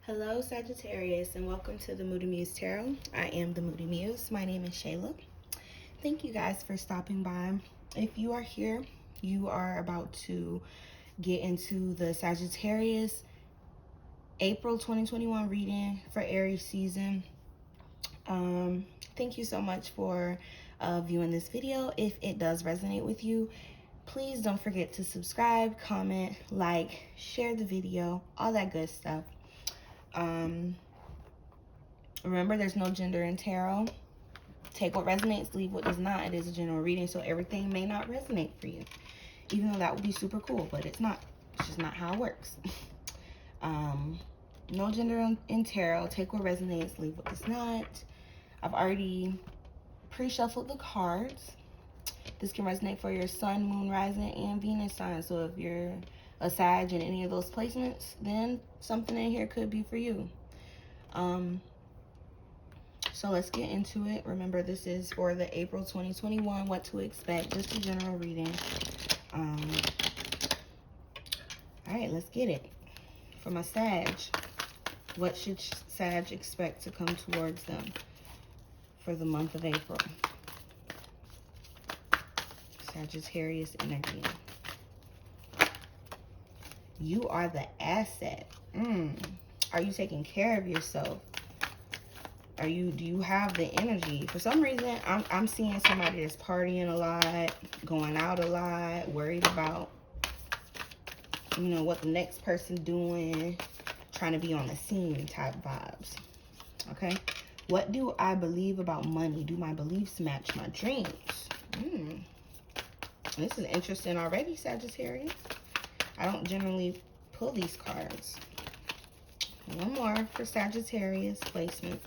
Hello, Sagittarius, and welcome to the Moody Muse Tarot. I am the Moody Muse. My name is Shayla. Thank you guys for stopping by. If you are here, you are about to get into the Sagittarius April 2021 reading for Aries season. Thank you so much for viewing this video. If it does resonate with you, please don't forget to subscribe, comment, like, share the video, all that good stuff. Remember, there's no gender in tarot. Take what resonates, leave what does not. It is a general reading, so everything may not resonate for you, even though that would be super cool, but it's not. It's just not how it works. No gender in tarot. Take what resonates, leave what does not. I've already pre-shuffled the cards. This can resonate for your sun, moon, rising, and Venus sign. So if you're a Sag in any of those placements, then something in here could be for you. So let's get into it. Remember, this is for the April 2021, what to expect, just a general reading. All right, let's get it. For my Sag, what should Sag expect to come towards them for the month of April? Sagittarius energy. You are the asset. Are you taking care of yourself? Do you have the energy? For some reason, I'm seeing somebody that's partying a lot, going out a lot, worried about, what the next person doing, trying to be on the scene type vibes. Okay? What do I believe about money? Do my beliefs match my dreams? This is interesting already, Sagittarius. I don't generally pull these cards. One more for Sagittarius placement.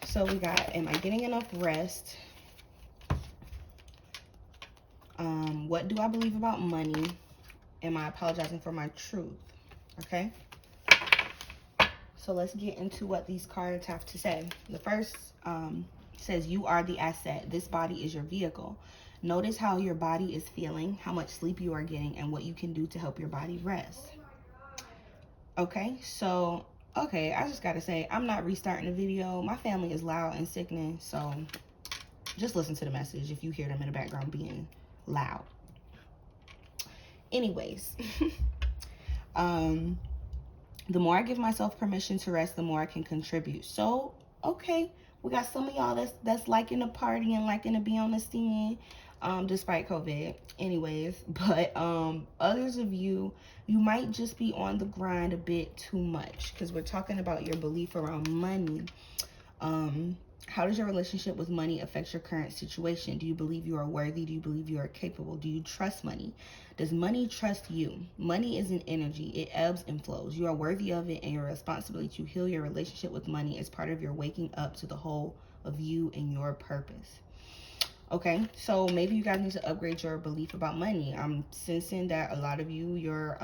So we got, am I getting enough rest? What do I believe about money? Am I apologizing for my truth? Okay. So let's get into what these cards have to say. The first says, you are the asset. This body is your vehicle. Notice how your body is feeling, how much sleep you are getting, and what you can do to help your body rest. Okay, so, I just gotta say, I'm not restarting the video. My family is loud and sickening, so just listen to the message if you hear them in the background being loud. Anyways, the more I give myself permission to rest, the more I can contribute. So, okay, we got some of y'all that's liking to party and liking to be on the scene, despite COVID. Anyways, but others of you might just be on the grind a bit too much, because we're talking about your belief around money. How does your relationship with money affect your current situation? Do you believe you are worthy? Do you believe you are capable? Do you trust money? Does money trust you? Money is an energy. It ebbs and flows. You are worthy of it, and your responsibility to heal your relationship with money is part of your waking up to the whole of you and your purpose. Okay, so maybe you guys need to upgrade your belief about money. I'm sensing that a lot of you, your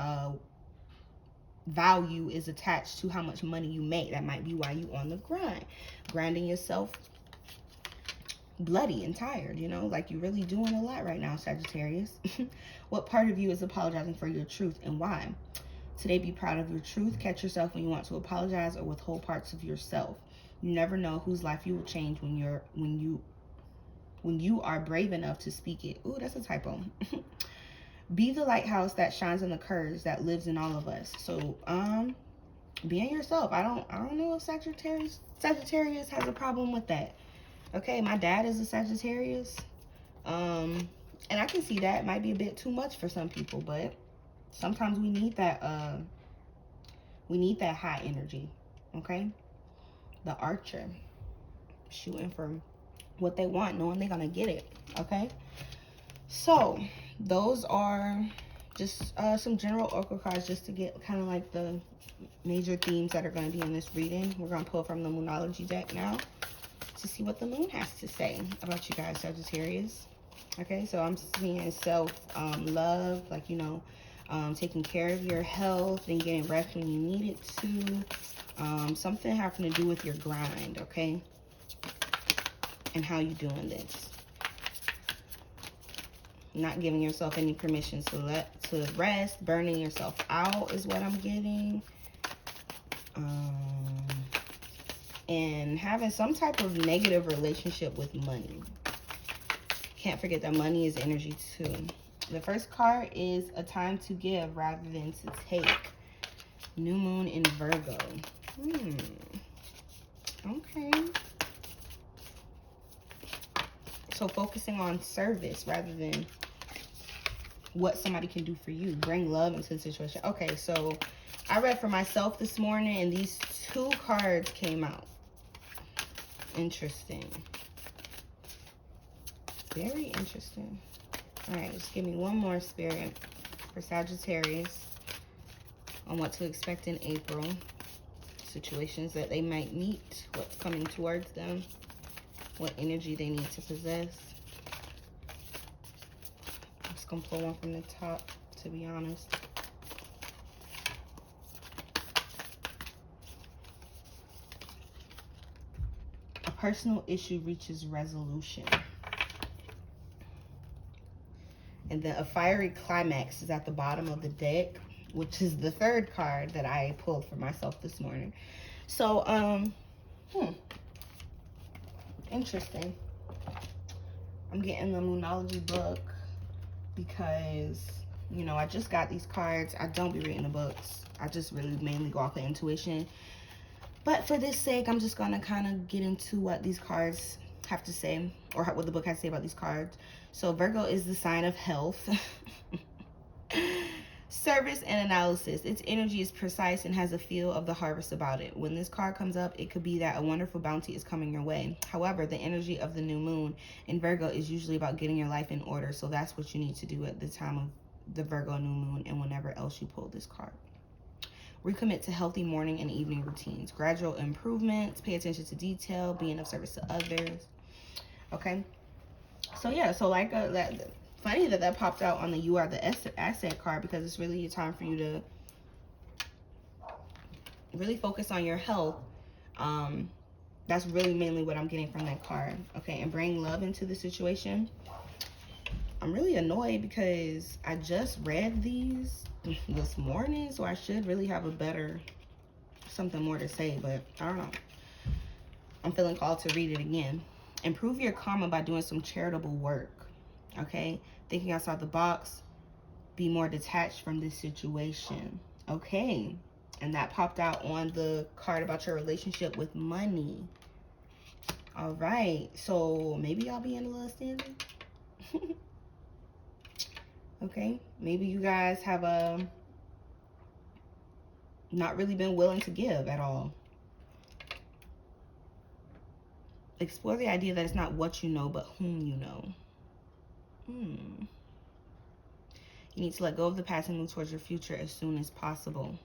value is attached to how much money you make. That might be why you on the grind, grinding yourself bloody and tired, like you're really doing a lot right now, Sagittarius. What part of you is apologizing for your truth and why? Today, be proud of your truth. Catch yourself when you want to apologize or withhold parts of yourself. You never know whose life you will change when you are brave enough to speak it. Ooh, that's a typo. Be the lighthouse that shines in the curves that lives in all of us. So, being yourself. I don't know if Sagittarius has a problem with that. Okay, my dad is a Sagittarius. And I can see that it might be a bit too much for some people, but sometimes we need that high energy. Okay? The archer, shooting for what they want, knowing they're gonna get it. Okay? So those are just some general oracle cards, just to get kind of like the major themes that are going to be in this reading. We're going to pull from the Moonology deck now to see what the moon has to say about you guys, Sagittarius. Okay, so I'm seeing self-love, like, taking care of your health and getting rest when you need it to. Something having to do with your grind, okay? And how you doing this. Not giving yourself any permission to rest. Burning yourself out is what I'm getting. and having some type of negative relationship with money. Can't forget that money is energy too. The first card is a time to give rather than to take. New moon in Virgo. Okay. So focusing on service rather than what somebody can do for you. Bring love into the situation. Okay, so I read for myself this morning and these two cards came out. Interesting. Very interesting. All right, just give me one more, Spirit, for Sagittarius on what to expect in April. Situations that they might meet, what's coming towards them, what energy they need to possess. I'm just going to pull one from the top, to be honest. A personal issue reaches resolution. And then a fiery climax is at the bottom of the deck, which is the third card that I pulled for myself this morning. So, interesting. I'm getting the Moonology book because, you know, I just got these cards. I don't be reading the books. I just really mainly go off of intuition. But for this sake, I'm just going to kind of get into what these cards have to say, or what the book has to say about these cards. So Virgo is the sign of health, service, and analysis. Its energy is precise and has a feel of the harvest about it. When this card comes up, it could be that a wonderful bounty is coming your way. However, the energy of the new moon in Virgo is usually about getting your life in order. So that's what you need to do at the time of the Virgo new moon and whenever else you pull this card. Recommit to healthy morning and evening routines. Gradual improvements. Pay attention to detail. Being of service to others. Okay. So yeah, so like that, funny that popped out on the You Are the Asset card, because it's really a time for you to really focus on your health. That's really mainly what I'm getting from that card. Okay, and bring love into the situation. I'm really annoyed because I just read these this morning, so I should really have something more to say, but I don't know. I'm feeling called to read it again. Improve your karma by doing some charitable work. Okay, thinking outside the box. Be more detached from this situation. Okay, and that popped out on the card about your relationship with money. All right, so maybe y'all be in a little standing. Okay, maybe you guys have not really been willing to give at all. Explore the idea that it's not what you know, but whom you know. You need to let go of the past and move towards your future as soon as possible.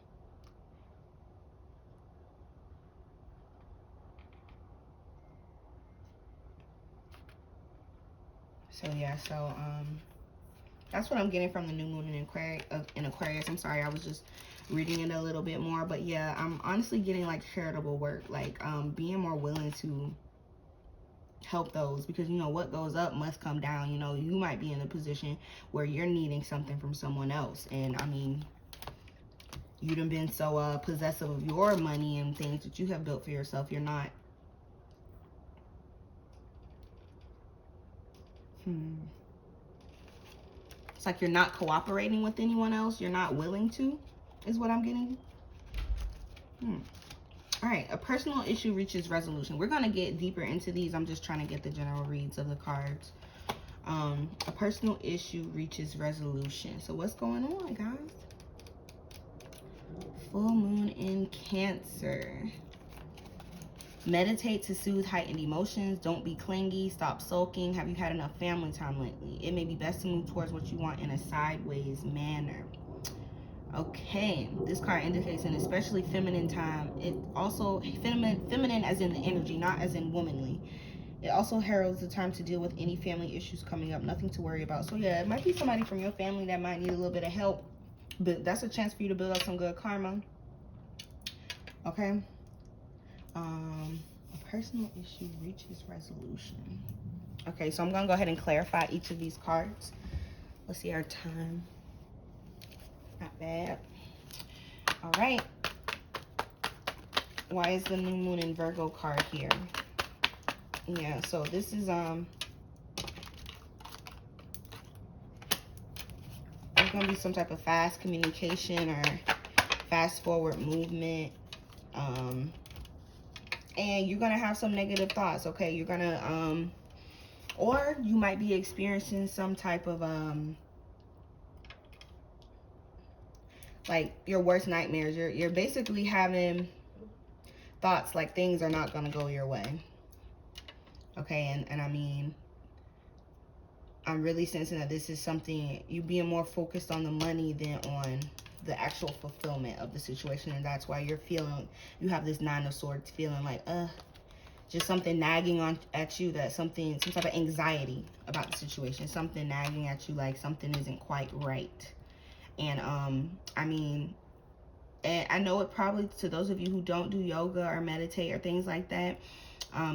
So yeah, that's what I'm getting from the new moon in Aquarius. I'm sorry, I was just reading it a little bit more, but yeah, I'm honestly getting like charitable work, like being more willing to help those, because you know what goes up must come down. You know, you might be in a position where you're needing something from someone else, and I mean, you done been so possessive of your money and things that you have built for yourself. You're not it's like you're not cooperating with anyone else. You're not willing to, is what I'm getting. All right, a personal issue reaches resolution. We're going to get deeper into these. I'm just trying to get the general reads of the cards. A personal issue reaches resolution. So what's going on, guys? Full moon in Cancer. Meditate to soothe heightened emotions. Don't be clingy. Stop sulking. Have you had enough family time lately? It may be best to move towards what you want in a sideways manner. Okay, this card indicates an especially feminine time. It also, feminine as in the energy, not as in womanly. It also heralds the time to deal with any family issues coming up. Nothing to worry about. So yeah, it might be somebody from your family that might need a little bit of help, but that's a chance for you to build up some good karma. Okay. A personal issue reaches resolution. Okay, so I'm gonna go ahead and clarify each of these cards. Let's see our time. Not bad. All right. Why is the new moon in Virgo card here? Yeah, so this is there's gonna be some type of fast communication or fast forward movement, and you're gonna have some negative thoughts. Okay, you're gonna or you might be experiencing some type of like your worst nightmares. You're basically having thoughts like things are not gonna go your way. Okay, and I mean, I'm really sensing that this is something, you being more focused on the money than on the actual fulfillment of the situation. And that's why you're feeling, you have this Nine of Swords feeling like, just something nagging on at you, that something, some type of anxiety about the situation, something nagging at you like something isn't quite right. And I mean, and I know it probably, to those of you who don't do yoga or meditate or things like that,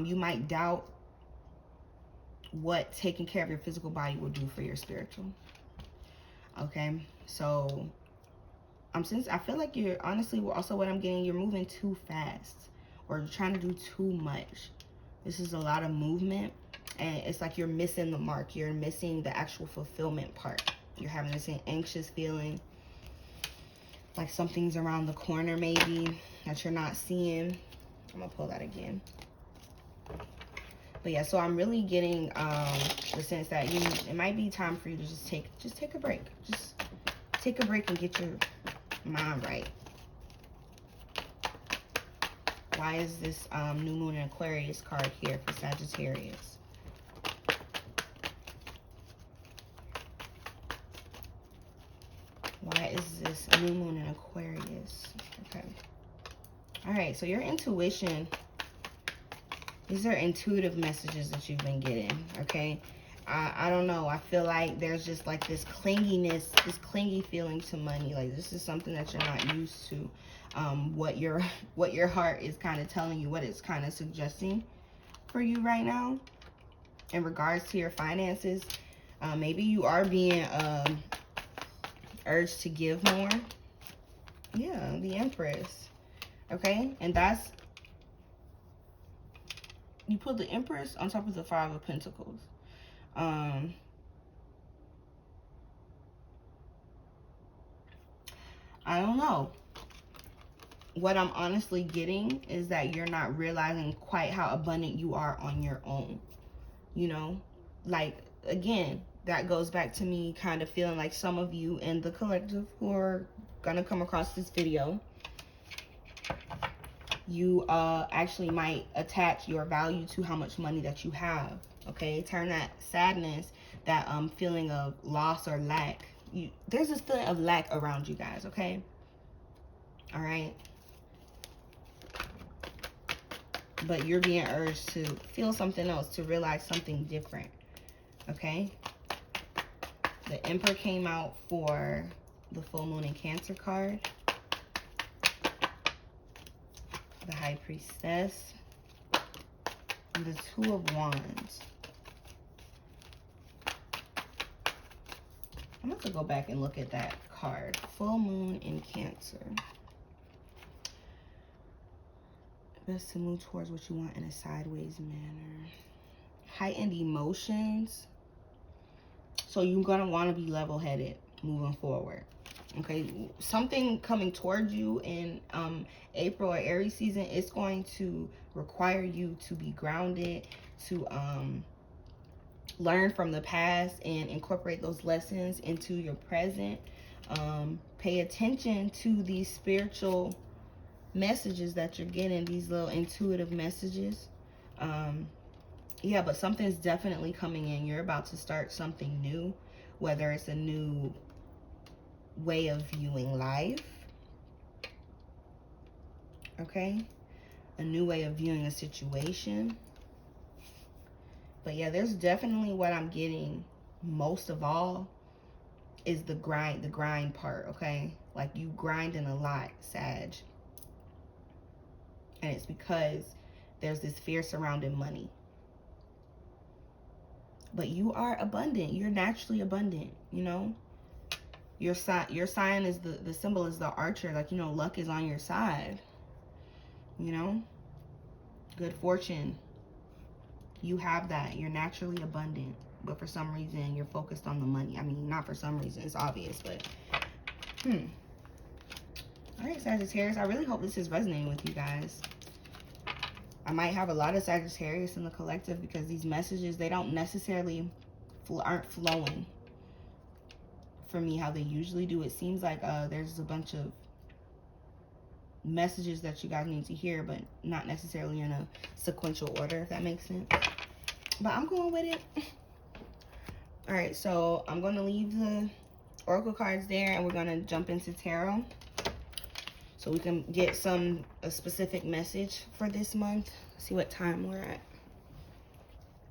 you might doubt what taking care of your physical body will do for your spiritual. Okay, so I feel like you're, honestly, also what I'm getting, you're moving too fast, or you're trying to do too much. This is a lot of movement, and it's like you're missing the mark. You're missing the actual fulfillment part. You're having this anxious feeling, like something's around the corner maybe that you're not seeing. I'm gonna pull that again. But yeah, so I'm really getting the sense that it might be time for you to just take a break. Just take a break and get your mind right. Why is this new moon in Aquarius card here for Sagittarius? Why is this new moon in Aquarius? Okay. All right, so your intuition, these are intuitive messages that you've been getting, okay? I don't know. I feel like there's just like this clinginess, this clingy feeling to money. Like this is something that you're not used to. What your heart is kind of telling you, what it's kind of suggesting for you right now in regards to your finances. Maybe you are being urged to give more. Yeah, the Empress. Okay, and that's, you put the Empress on top of the Five of Pentacles. I don't know. What I'm honestly getting is that you're not realizing quite how abundant you are on your own. You know, like, again, that goes back to me kind of feeling like some of you in the collective who are gonna come across this video, you actually might attach your value to how much money that you have. Okay, turn that sadness, that feeling of loss or lack, there's this feeling of lack around you guys. Okay, all right, but you're being urged to feel something else, to realize something different. Okay, the Emperor came out for the full moon in Cancer card, the High Priestess, and the Two of Wands. I'm going to go back and look at that card. Full moon in Cancer. Best to move towards what you want in a sideways manner. Heightened emotions. So you're going to want to be level-headed moving forward. Okay, something coming towards you in April or Aries season is going to require you to be grounded, to learn from the past and incorporate those lessons into your present. Pay attention to these spiritual messages that you're getting, these little intuitive messages. Yeah, but something's definitely coming in. You're about to start something new, whether it's a new way of viewing life, okay, a new way of viewing a situation. But yeah, there's definitely, what I'm getting most of all is the grind part. Okay, like you grinding a lot, Sag, and it's because there's this fear surrounding money. But you are abundant. You're naturally abundant, you know. Your sign is the symbol is the archer. Like, you know, luck is on your side. you know, good fortune. You have that. You're naturally abundant, but for some reason you're focused on the money. I mean, not for some reason, it's obvious, but all right, Sagittarius, I really hope this is resonating with you guys. I might have a lot of Sagittarius in the collective because these messages, they don't necessarily aren't flowing for me how they usually do. It seems like there's a bunch of messages that you guys need to hear, but not necessarily in a sequential order, if that makes sense. But I'm going with it. All right, so I'm going to leave the oracle cards there, and we're going to jump into tarot so we can get a specific message for this month. See what time we're at.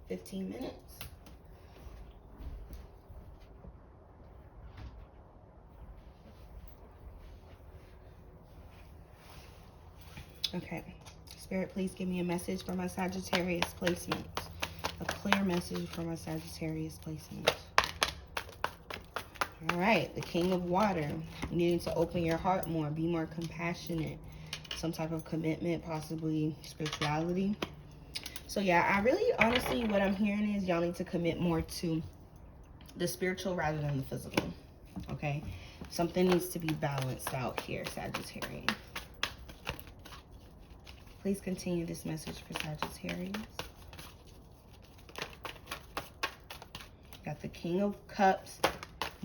15 minutes. Okay, Spirit, please give me a message for my Sagittarius placement. A clear message for my Sagittarius placement. All right, the King of Water. You need to open your heart more, be more compassionate. Some type of commitment, possibly spirituality. So yeah, I really, honestly, what I'm hearing is y'all need to commit more to the spiritual rather than the physical. Okay, something needs to be balanced out here, Sagittarius. Please continue this message for Sagittarius. Got the King of Cups,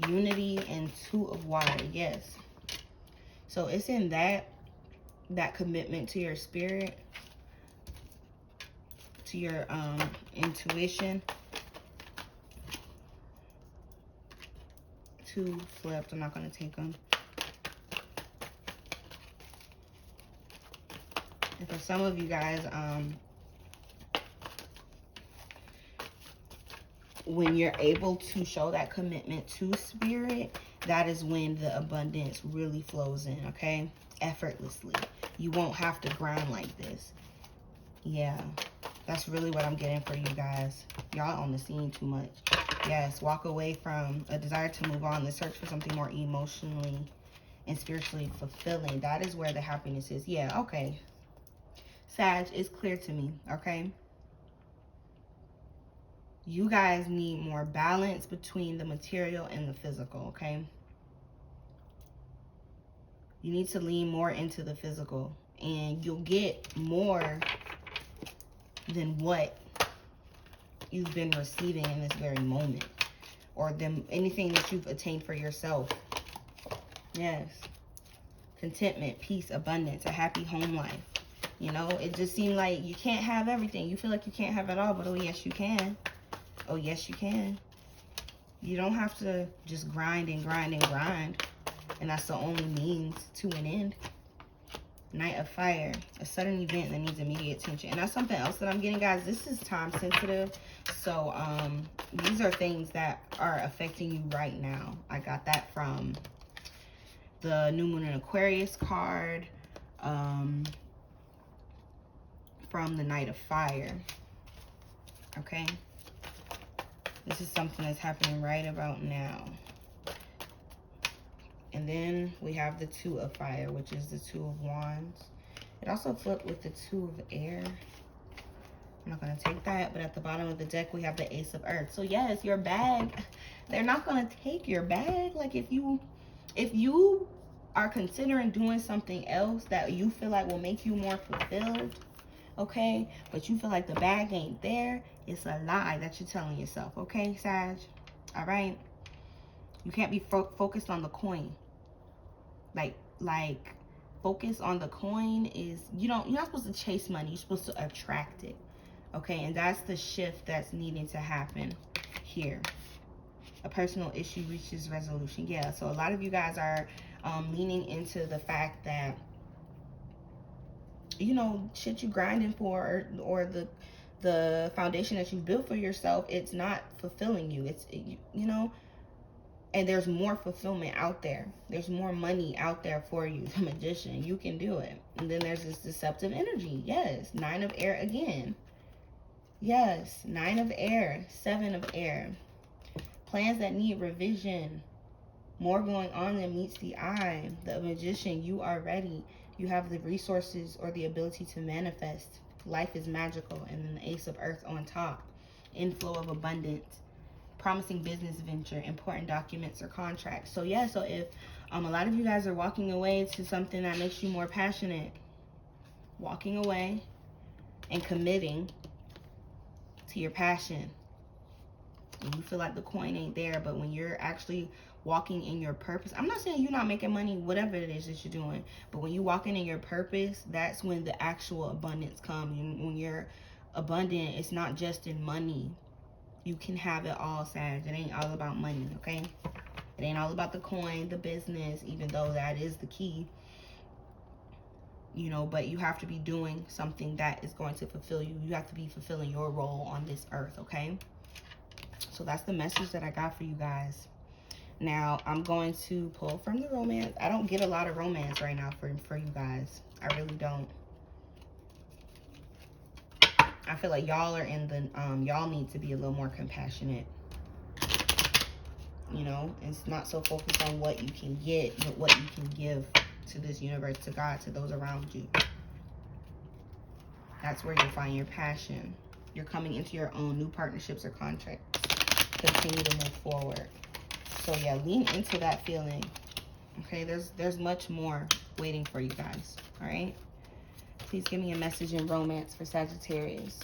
unity, and Two of Water. Yes. So it's in that commitment to your spirit, to your intuition. Two flipped. I'm not going to take them. And for some of you guys, when you're able to show that commitment to spirit, that is when the abundance really flows in, okay? Effortlessly. You won't have to grind like this. Yeah, that's really what I'm getting for you guys. Y'all on the scene too much. Yes, walk away from a desire to move on and search for something more emotionally and spiritually fulfilling. That is where the happiness is. Yeah, okay. Sag, it's clear to me, okay? You guys need more balance between the material and the physical, okay? You need to lean more into the physical, and you'll get more than what you've been receiving in this very moment, or anything that you've attained for yourself. Yes. Contentment, peace, abundance, a happy home life. You know, it just seemed like you can't have everything. You feel like you can't have it all, but oh yes you can. Oh yes you can. You don't have to just grind and grind and grind, and that's the only means to an end. Knight of Fire, a sudden event that needs immediate attention. And that's something else that I'm getting, guys. This is time sensitive, so these are things that are affecting you right now. I got that from the New Moon in Aquarius card, from the Knight of Fire. Okay, this is something that's happening right about now. And then we have the Two of Fire, which is the Two of Wands. It also flipped with the Two of Air. I'm not going to take that, but at the bottom of the deck we have the Ace of Earth. So yes, your bag, they're not going to take your bag. Like if you are considering doing something else that you feel like will make you more fulfilled, okay, but you feel like the bag ain't there, it's a lie that you're telling yourself, okay, Sag? All right? You can't be focused on the coin. Like focus on the coin is, you're not supposed to chase money, you're supposed to attract it, okay? And that's the shift that's needing to happen here. A personal issue reaches resolution. Yeah, so a lot of you guys are leaning into the fact that, you know, shit you grinding for, or the foundation that you've built for yourself, it's not fulfilling you. You know, and there's more fulfillment out there. There's more money out there for you. The Magician, you can do it. And then there's this deceptive energy. Yes, Nine of Air again. Yes, Nine of Air, Seven of Air. Plans that need revision. More going on than meets the eye. The Magician, you are ready. You have the resources or the ability to manifest. Life is magical. And then the Ace of Earth on top. Inflow of abundance. Promising business venture. Important documents or contracts. So yeah, so if a lot of you guys are walking away to something that makes you more passionate, walking away and committing to your passion. And you feel like the coin ain't there, but when you're actually walking in your purpose, I'm not saying you're not making money, whatever it is that you're doing, but when you're walking in your purpose, that's when the actual abundance comes. And when you're abundant, it's not just in money. You can have it all, Sag. It ain't all about money, okay? It ain't all about the coin, the business, even though that is the key. You know, but you have to be doing something that is going to fulfill you. You have to be fulfilling your role on this earth, okay? So that's the message that I got for you guys. Now, I'm going to pull from the romance. I don't get a lot of romance right now for you guys. I really don't. I feel like y'all are in the, y'all need to be a little more compassionate. You know, it's not so focused on what you can get, but what you can give to this universe, to God, to those around you. That's where you'll find your passion. You're coming into your own new partnerships or contracts. Continue to move forward. So yeah, lean into that feeling. Okay, there's much more waiting for you guys. All right, please give me a message in romance for Sagittarius.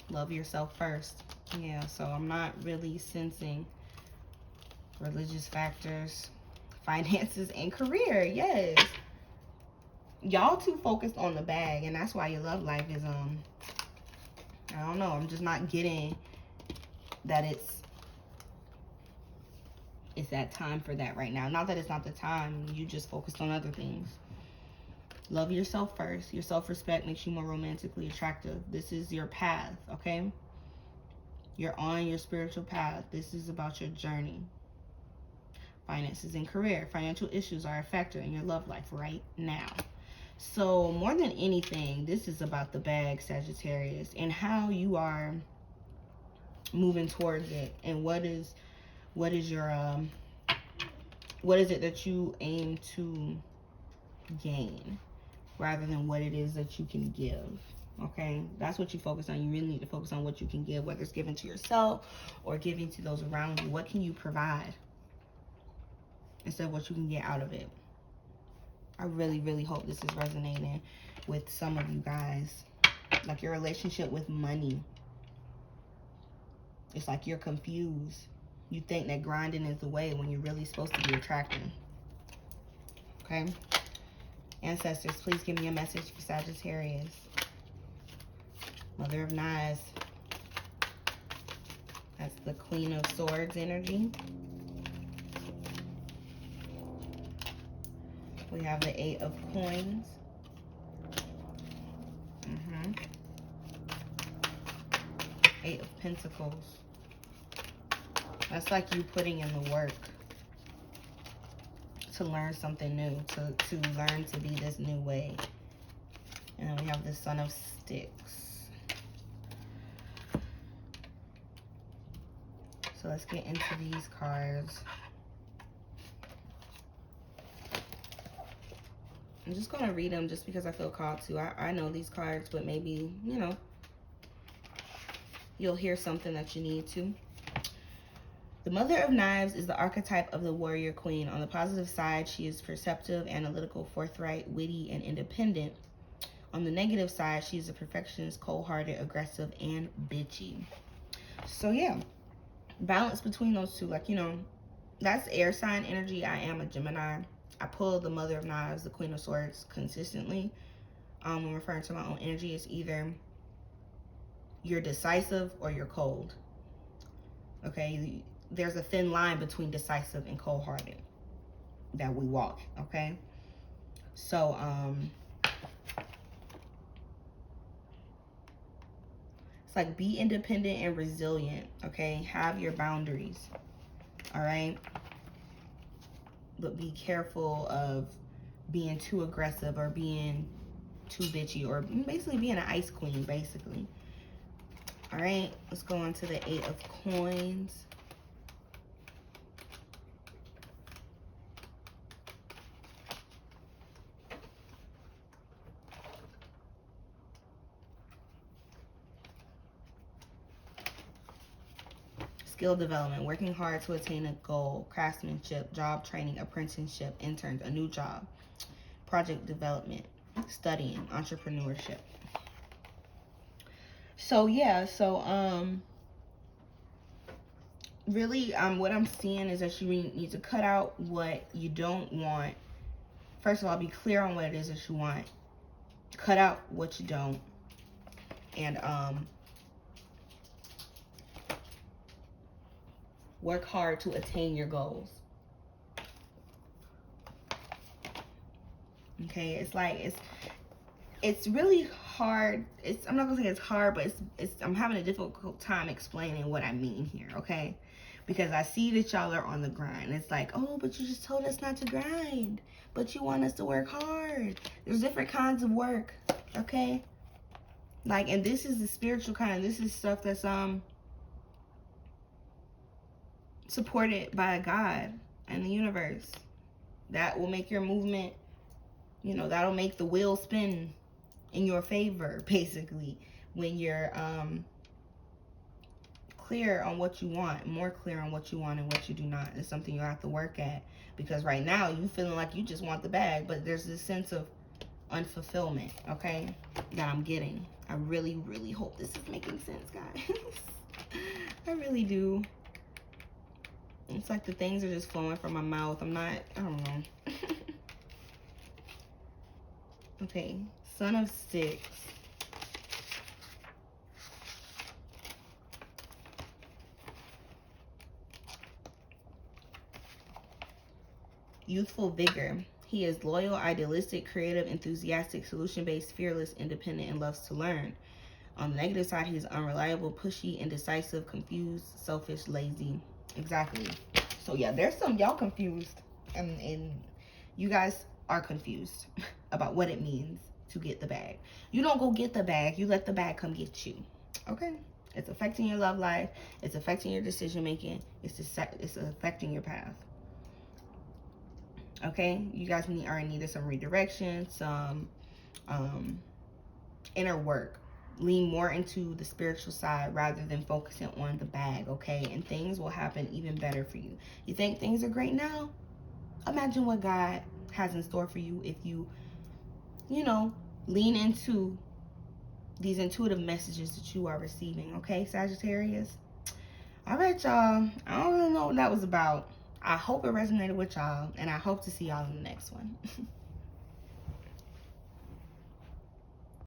Love yourself first. Yeah, so I'm not really sensing religious factors, finances, and career. Yes, y'all too focused on the bag, and that's why your love life is I don't know, I'm just not getting that it's that time for that right now. Not that it's not the time, you just focused on other things. Love yourself first. Your self-respect makes you more romantically attractive. This is your path, okay? You're on your spiritual path. This is about your journey. Finances and career. Financial issues are a factor in your love life right now. So more than anything, this is about the bag, Sagittarius, and how you are moving towards it, and what is your what is it that you aim to gain, rather than what it is that you can give. Okay, that's what you focus on. You really need to focus on what you can give, whether it's giving to yourself or giving to those around you. What can you provide instead of what you can get out of it? I really, really hope this is resonating with some of you guys. Like your relationship with money. It's like you're confused. You think that grinding is the way when you're really supposed to be attracting. Okay? Ancestors, please give me a message for Sagittarius. Mother of Knives. That's the Queen of Swords energy. We have the Eight of Coins. Eight of Pentacles. That's like you putting in the work to learn something new, to learn to be this new way. And then we have the Son of Sticks. So let's get into these cards. I'm just going to read them just because I feel called to. I know these cards, but maybe, you know, you'll hear something that you need to. The Mother of Knives is the archetype of the warrior queen. On the positive side, she is perceptive, analytical, forthright, witty, and independent. On the negative side, she is a perfectionist, cold-hearted, aggressive, and bitchy. So yeah, balance between those two. Like, you know, that's air sign energy. I am a Gemini. I pull the Mother of Knives, the Queen of Swords, consistently. When referring to my own energy, it's either you're decisive or you're cold. Okay, there's a thin line between decisive and cold-hearted that we walk, okay? So, it's like be independent and resilient, okay? Have your boundaries, all right? But be careful of being too aggressive or being too bitchy, or basically being an ice queen, basically. All right, let's go on to the 8 of Coins. Skill development, working hard to attain a goal, craftsmanship, job training, apprenticeship, interns, a new job, project development, studying, entrepreneurship. So yeah, really, what I'm seeing is that you need to cut out what you don't want. First of all, be clear on what it is that you want. Cut out what you don't. And work hard to attain your goals. Okay, it's like it's really hard. I'm not gonna say it's hard, but I'm having a difficult time explaining what I mean here, okay? Because I see that y'all are on the grind. It's like, oh, but you just told us not to grind, but you want us to work hard. There's different kinds of work, okay? Like, and this is the spiritual kind. This is stuff that's supported by God and the universe. That will make your movement, you know, that'll make the wheel spin in your favor, basically, when you're clear on what you want, more clear on what you want and what you do not. It's something you have to work at, because right now you feeling like you just want the bag, but there's this sense of unfulfillment, okay, that I'm getting. I really, really hope this is making sense, guys. I really do. It's like the things are just flowing from my mouth. I don't know. Okay, Son of Sticks. Youthful vigor. He is loyal, idealistic, creative, enthusiastic, solution-based, fearless, independent, and loves to learn. On the negative side, he is unreliable, pushy, indecisive, confused, selfish, lazy. Exactly. So yeah, there's some y'all confused, and you guys are confused about what it means to get the bag. You don't go get the bag, you let the bag come get you. Okay? It's affecting your love life, it's affecting your decision making, it's affecting your path. Okay, you guys are in need of some redirection, some inner work. Lean more into the spiritual side rather than focusing on the bag, okay? And things will happen even better for you. You think things are great now? Imagine what God has in store for you if you know, lean into these intuitive messages that you are receiving, okay, Sagittarius? All right, y'all. I don't really know what that was about. I hope it resonated with y'all, and I hope to see y'all in the next one.